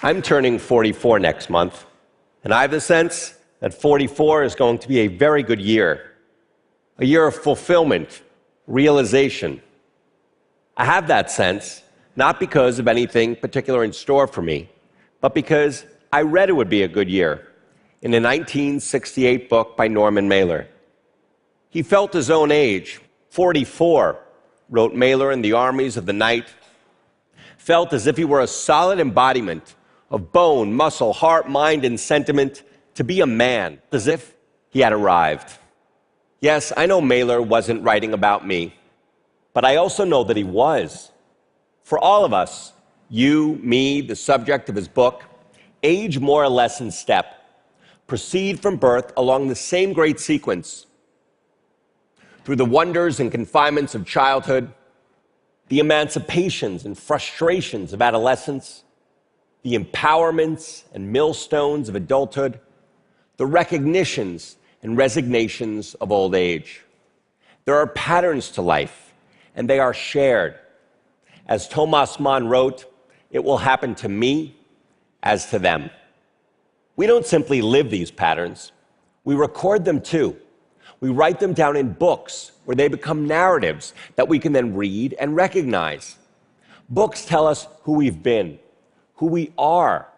I'm turning 44 next month, and I have the sense that 44 is going to be a very good year, a year of fulfillment, realization. I have that sense, not because of anything particular in store for me, but because I read it would be a good year in a 1968 book by Norman Mailer. He felt his own age, 44, wrote Mailer in The Armies of the Night, felt as if he were a solid embodiment of bone, muscle, heart, mind, and sentiment, to be a man, as if he had arrived. Yes, I know Mailer wasn't writing about me, but I also know that he was. For all of us, you, me, the subject of his book, age more or less in step, proceed from birth along the same great sequence, through the wonders and confinements of childhood, the emancipations and frustrations of adolescence, the empowerments and millstones of adulthood, the recognitions and resignations of old age. There are patterns to life, and they are shared. As Thomas Mann wrote, it will happen to me as to them. We don't simply live these patterns. We record them too. We write them down in books where they become narratives that we can then read and recognize. Books tell us who we've been, who we are,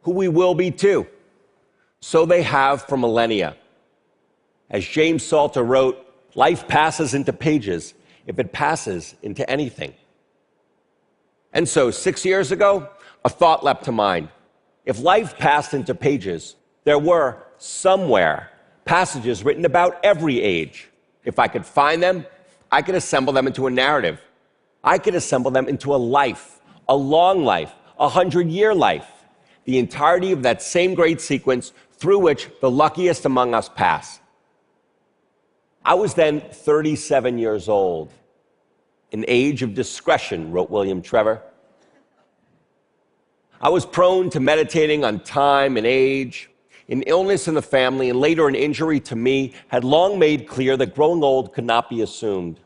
who we will be too. So they have for millennia. As James Salter wrote, life passes into pages if it passes into anything. And so 6 years ago, a thought leapt to mind. If life passed into pages, there were somewhere passages written about every age. If I could find them, I could assemble them into a narrative. I could assemble them into a life, a long life, 100-year life, the entirety of that same great sequence through which the luckiest among us pass. I was then 37 years old. An age of discretion, wrote William Trevor. I was prone to meditating on time and age. An illness in the family and later an injury to me had long made clear that growing old could not be assumed.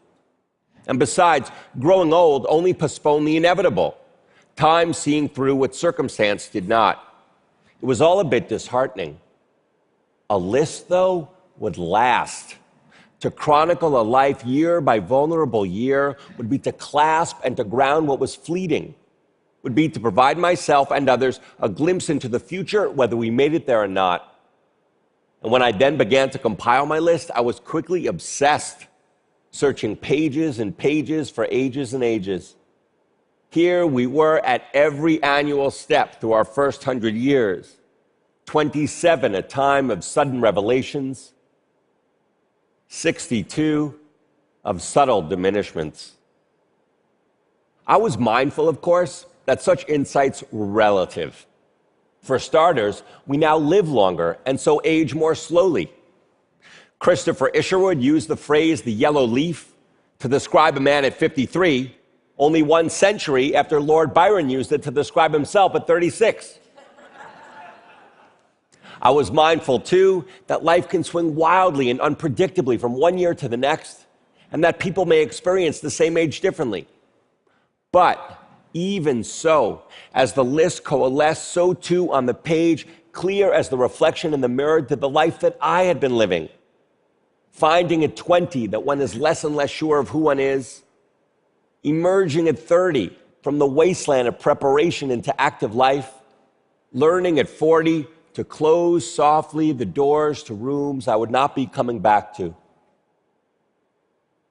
And besides, growing old only postponed the inevitable. Time seeing through what circumstance did not. It was all a bit disheartening. A list, though, would last. To chronicle a life year by vulnerable year would be to clasp and to ground what was fleeting, would be to provide myself and others a glimpse into the future, whether we made it there or not. And when I then began to compile my list, I was quickly obsessed, searching pages and pages for ages and ages. Here we were at every annual step through our first 100 years. 27, a time of sudden revelations. 62 of subtle diminishments. I was mindful, of course, that such insights were relative. For starters, we now live longer and so age more slowly. Christopher Isherwood used the phrase the yellow leaf to describe a man at 53, only 1 century after Lord Byron used it to describe himself at 36. I was mindful, too, that life can swing wildly and unpredictably from one year to the next, and that people may experience the same age differently. But even so, as the list coalesced, so too on the page, clear as the reflection in the mirror, did the life that I had been living. Finding at 20 that one is less and less sure of who one is, emerging at 30 from the wasteland of preparation into active life, learning at 40 to close softly the doors to rooms I would not be coming back to.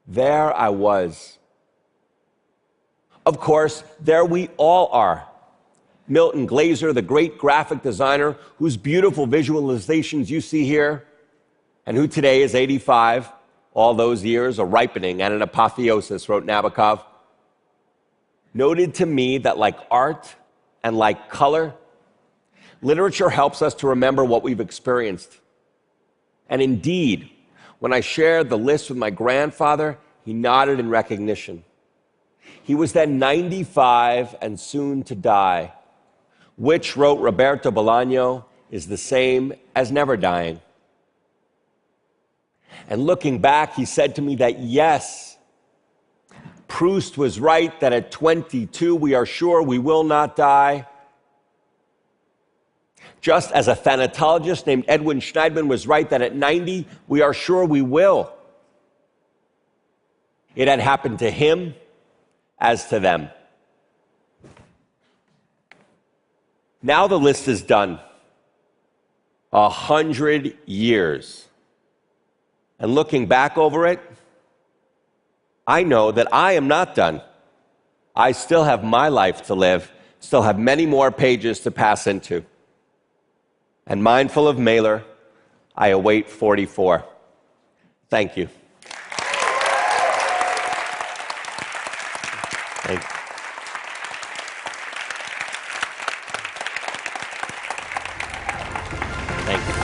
There I was. Of course, there we all are. Milton Glaser, the great graphic designer whose beautiful visualizations you see here, and who today is 85, all those years a ripening and an apotheosis, wrote Nabokov, noted to me that like art and like color, literature helps us to remember what we've experienced. And indeed, when I shared the list with my grandfather, he nodded in recognition. He was then 95 and soon to die, which, wrote Roberto Bolaño, is the same as never dying. And looking back, he said to me that yes, Proust was right that at 22 we are sure we will not die. Just as a thanatologist named Edwin Schneidman was right that at 90, we are sure we will. It had happened to him as to them. Now the list is done. 100 years. And looking back over it, I know that I am not done. I still have my life to live, still have many more pages to pass into. And mindful of Mailer, I await 44. Thank you. Thank you. Thank you.